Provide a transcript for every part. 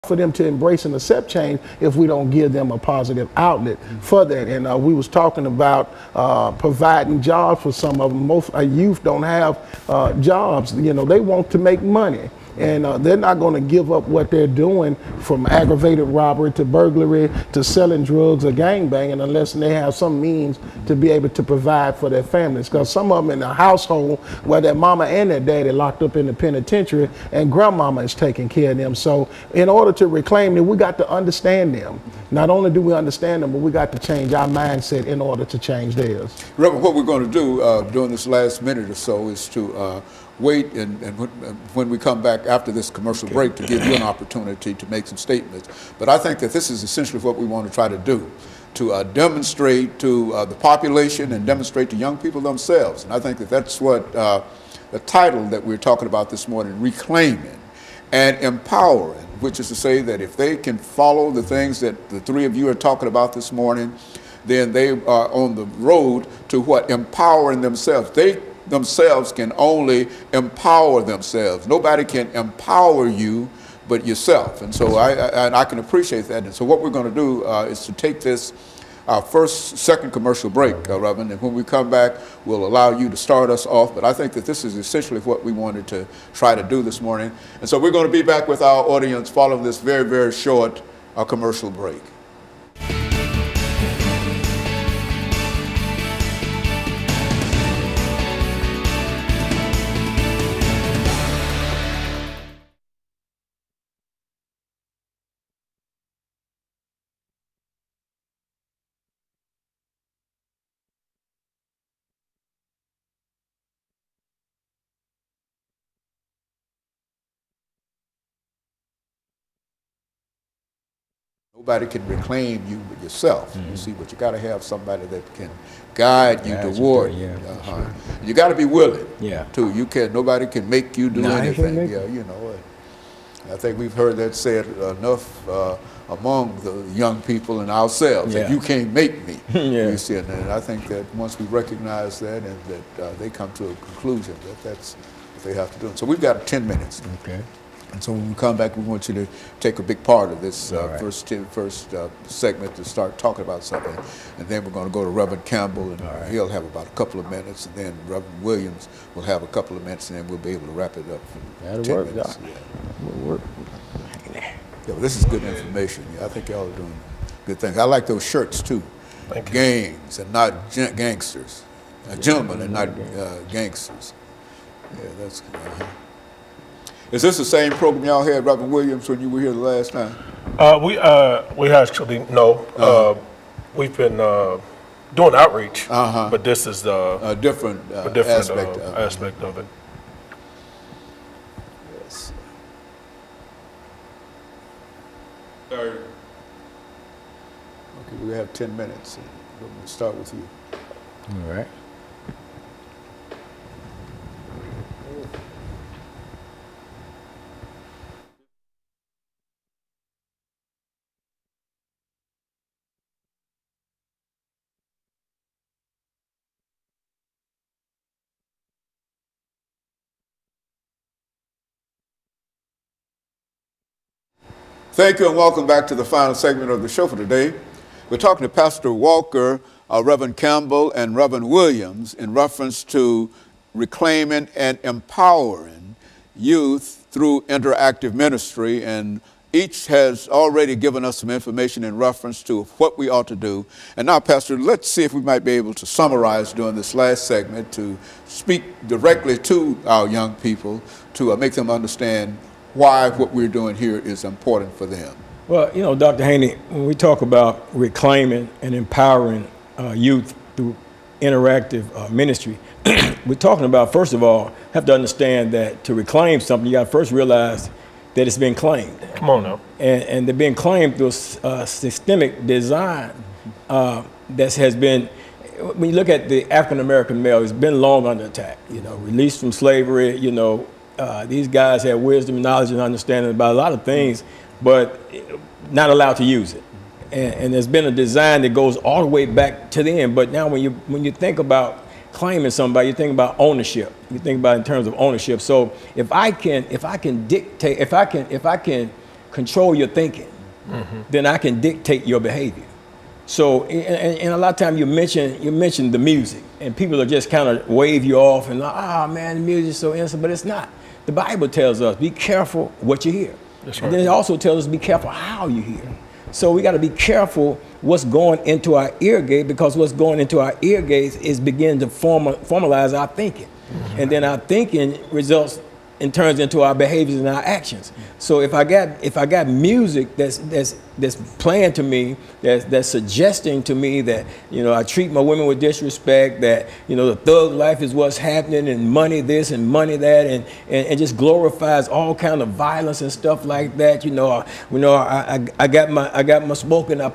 for them to embrace and accept change if we don't give them a positive outlet for that. And we was talking about providing jobs for some of them. Most youth don't have jobs. You know, they want to make money. And they're not going to give up what they're doing, from aggravated robbery to burglary to selling drugs or gangbanging, unless they have some means to be able to provide for their families. Because some of them in a household where their mama and their daddy locked up in the penitentiary and grandmama is taking care of them. So in order to reclaim them, we got to understand them. Not only do we understand them, but we got to change our mindset in order to change theirs. Reverend, what we're going to do during this last minute or so is to wait and when we come back after this commercial break to give you an opportunity to make some statements. But I think that this is essentially what we want to try to do, to demonstrate to the population and demonstrate to young people themselves. And I think that that's what the title that we're talking about this morning, reclaiming and empowering, which is to say that if they can follow the things that the three of you are talking about this morning, then they are on the road to what? Empowering themselves. They themselves can only empower themselves. Nobody can empower you but yourself. And so I can appreciate that. And so what we're going to do is to take this second commercial break, Reverend, and when we come back, we'll allow you to start us off. But I think that this is essentially what we wanted to try to do this morning. And so we're going to be back with our audience following this very, very short commercial break. Nobody can reclaim you but yourself. You see, but you got to have somebody that can guide you toward. You got to be willing. Too. You can. Nobody can make you do anything. You know. I think we've heard that said enough among the young people and ourselves. That you can't make me. You see, and I think that once we recognize that and that they come to a conclusion that that's what they have to do. And so we've got 10 minutes. Okay. And so when we come back, we want you to take a big part of this first segment to start talking about something. And then we're going to go to Reverend Campbell, and he'll have about a couple of minutes. And then Reverend Williams will have a couple of minutes, and then we'll be able to wrap it up. That'll work, Doc. That'll work. Yeah, this is good information. I think y'all are doing good things. I like those shirts, too. Thank you. Gangs and not gangsters. Gentlemen and not gangsters. Yeah, that's good. Is this the same program y'all had, Reverend Williams, when you were here the last time? We actually, no. We've been doing outreach, but this is a different aspect of it. Yes. Okay, we have 10 minutes. We'll start with you. All right. Thank you and welcome back to the final segment of the show for today. We're talking to Pastor Walker, Reverend Campbell, and Reverend Williams in reference to reclaiming and empowering youth through interactive ministry. And each has already given us some information in reference to what we ought to do. And now, Pastor, let's see if we might be able to summarize during this last segment to speak directly to our young people to make them understand why what we're doing here is important for them. Well, you know, Dr. Haney, when we talk about reclaiming and empowering youth through interactive ministry, we're talking about, first of all, have to understand that to reclaim something, you got to first realize that it's been claimed. Come on now. And they're being claimed through a systemic design that has been, when you look at the African-American male, it's been long under attack, you know, released from slavery, you know. These guys have wisdom, knowledge, and understanding about a lot of things, but not allowed to use it. And there's been a design that goes all the way back to the end. But now when you think about claiming somebody, you think about ownership. You think about it in terms of ownership. So if I can dictate, if I can control your thinking, then I can dictate your behavior. So, and a lot of times you mention the music, and people will just kind of wave you off and like, oh man, the music's so innocent, but it's not. The Bible tells us, be careful what you hear. That's right. And then it also tells us, be careful how you hear. So we got to be careful what's going into our ear gate, because what's going into our ear gates is beginning to formalize our thinking. And then our thinking turns into our behaviors and our actions. So if I got music that's playing to me, that's suggesting to me that, you know, I treat my women with disrespect, that, you know, the thug life is what's happening, and money this and money that, and just glorifies all kind of violence and stuff like that. I got my smoke, and I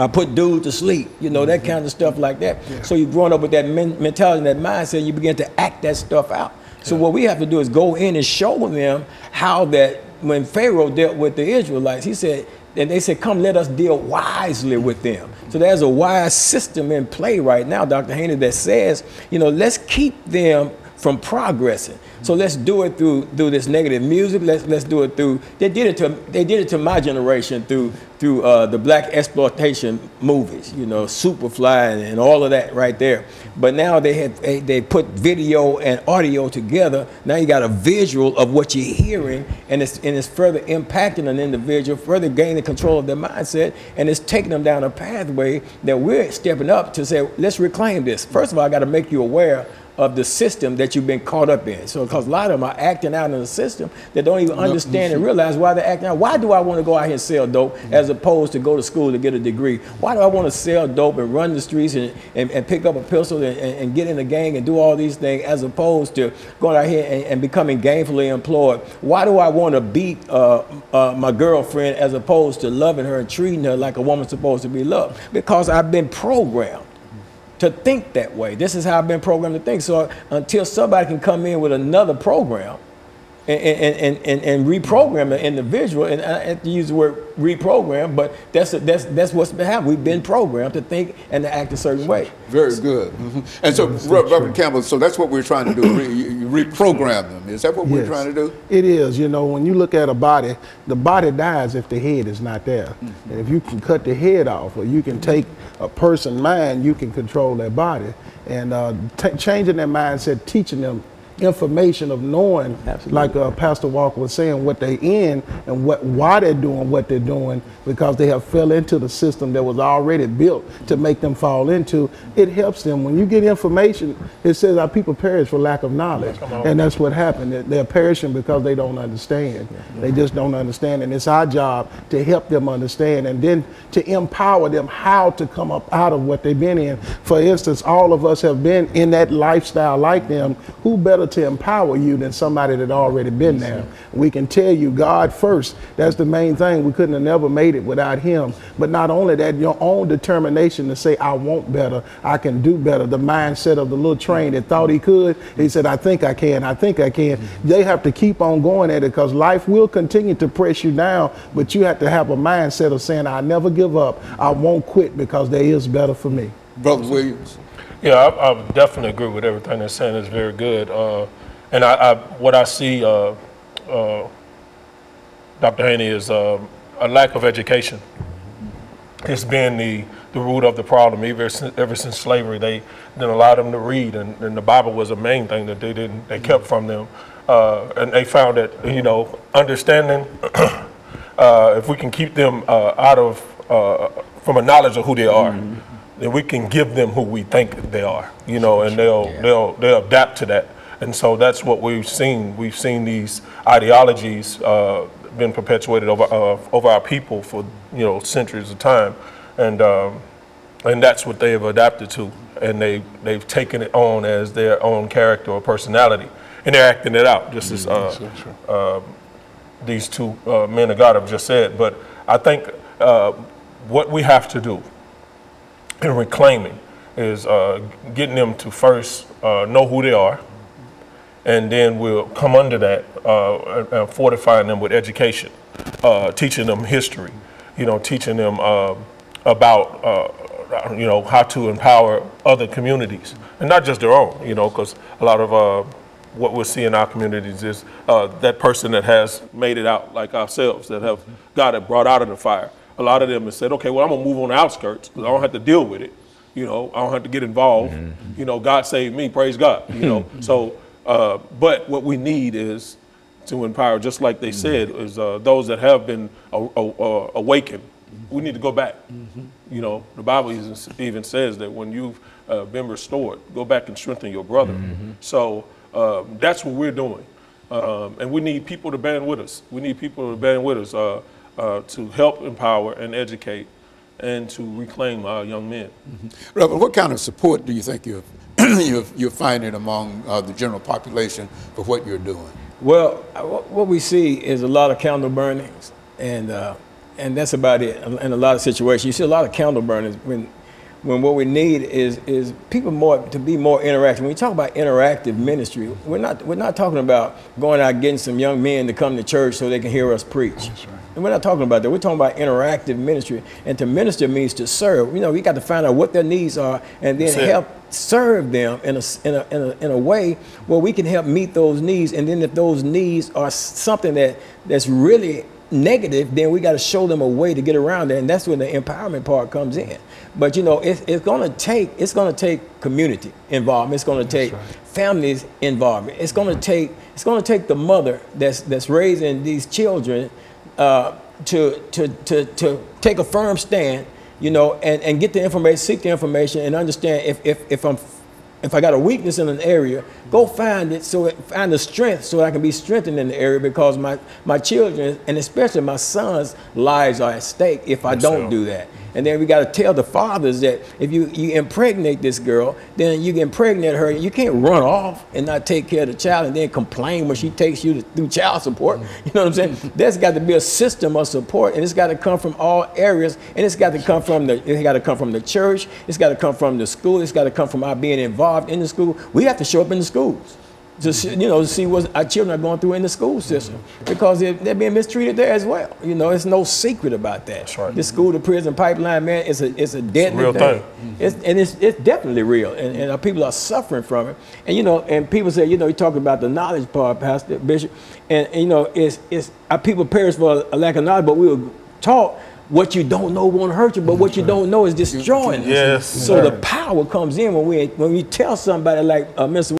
put dude to sleep. You know, that kind of stuff like that. Yeah. So you're growing up with that mentality and that mindset, and you begin to act that stuff out. So what we have to do is go in and show them how that when Pharaoh dealt with the Israelites, he said, and they said, come, let us deal wisely with them. So there's a wise system in play right now, Dr. Haney, that says, you know, let's keep them from progressing. So let's do it through this negative music. Let's do it through. They did it to my generation through the black exploitation movies. You know, Superfly and all of that right there. But now they put video and audio together. Now you got a visual of what you're hearing, and it's further impacting an individual, further gaining control of their mindset, and it's taking them down a pathway that we're stepping up to say, let's reclaim this. First of all, I got to make you aware of the system that you've been caught up in. So because a lot of them are acting out in a system that don't even understand and realize why they're acting out. Why do I want to go out here and sell dope as opposed to go to school to get a degree? Why do I want to sell dope and run the streets and pick up a pistol and get in a gang and do all these things as opposed to going out here and becoming gainfully employed? Why do I want to beat my girlfriend as opposed to loving her and treating her like a woman's supposed to be loved? Because I've been programmed to think that way. This is how I've been programmed to think. So until somebody can come in with another program and reprogram the individual, and I have to use the word reprogram, but that's what's been happening. We've been programmed to think and to act a certain way. Very good. And so, Reverend Campbell, so that's what we're trying to do, reprogram them. Is that what we're trying to do? It is. You know, when you look at a body, the body dies if the head is not there. And if you can cut the head off, or you can take a person's mind, you can control their body. And changing their mindset, teaching them information of knowing, like Pastor Walker was saying, what they in and why they're doing what they're doing, because they have fell into the system that was already built to make them fall into. It helps them. When you get information, it says our people perish for lack of knowledge, and that's what happened. They're perishing because they don't understand. They just don't understand, and it's our job to help them understand, and then to empower them how to come up out of what they've been in. For instance, all of us have been in that lifestyle like them. Who better to empower you than somebody that already been there? We can tell you God first. That's the main thing. We couldn't have never made it without him. But not only that, your own determination to say, I want better, I can do better. The mindset of the little train that thought he could, he said, I think I can, I think I can. They have to keep on going at it, because life will continue to press you down, but you have to have a mindset of saying, I never give up, I won't quit, because there is better for me. Brother Williams. Yeah, I definitely agree with everything they're saying. It's very good. And what I see, Dr. Haney, is a lack of education. It's been the root of the problem ever since slavery. They didn't allow them to read, and the Bible was a main thing that they kept from them. And they found that, you know, understanding, if we can keep them from a knowledge of who they are, then we can give them who we think they are, you know, and they'll adapt to that. And so that's what we've seen. We've seen these ideologies been perpetuated over our people for, you know, centuries of time, and that's what they have adapted to, and they've taken it on as their own character or personality, and they're acting it out, just as these two men of God have just said. But I think what we have to do in reclaiming is getting them to first know who they are, and then we'll come under that and fortifying them with education, teaching them history, you know, teaching them about you know, how to empower other communities, and not just their own, you know, because a lot of what we'll see in our communities is that person that has made it out, like ourselves, that have got it brought out of the fire. A lot of them have said, okay, well, I'm gonna move on the outskirts because I don't have to deal with it. You know, I don't have to get involved. You know, God saved me, praise God. You know, so, but what we need is to empower, just like they said, is those that have been awakened. We need to go back. You know, the Bible even says that when you've been restored, go back and strengthen your brother. So that's what we're doing. And we need people to band with us. We need people to band with us to help empower and educate and to reclaim our young men. Reverend, what kind of support do you think you're finding among the general population for what you're doing? Well, what we see is a lot of candle burnings, and that's about it. In a lot of situations, you see a lot of candle burnings when what we need is people to be more interactive. When we talk about interactive ministry, we're not talking about going out getting some young men to come to church so they can hear us preach. That's right. And we're not talking about that. We're talking about interactive ministry. And to minister means to serve. You know, we got to find out what their needs are and then help serve them in a way where we can help meet those needs. And then if those needs are something that's really negative, then we got to show them a way to get around that, and that's when the empowerment part comes in. But you know, it's going to take community involvement. It's going to take families involvement. It's going to take the mother that's raising these children to take a firm stand, you know, and get the information, seek the information, and understand if I got a weakness in an area, go find it, find the strength so I can be strengthened in the area, because my children, and especially my sons' lives are at stake if I don't do that. And then we got to tell the fathers that if you impregnate this girl, then you can impregnate her. You can't run off and not take care of the child and then complain when she takes you through child support. You know what I'm saying? There's got to be a system of support, and it's got to come from all areas, and it's got to come from the church. It's got to come from the school. It's got to come from our being involved in the school. We have to show up in the schools to see what our children are going through in the school system, because they're being mistreated there as well. You know, it's no secret about that. That's right. This school to prison pipeline, man, it's a deadly real thing. It's definitely real, and our people are suffering from it. And you know, and people say, you know, you talk about the knowledge part, Pastor Bishop, and you know, it's our people perish for a lack of knowledge, but we were taught what you don't know won't hurt you, but what you don't know is destroying us. Yes. So the power comes in when we tell somebody like Mr.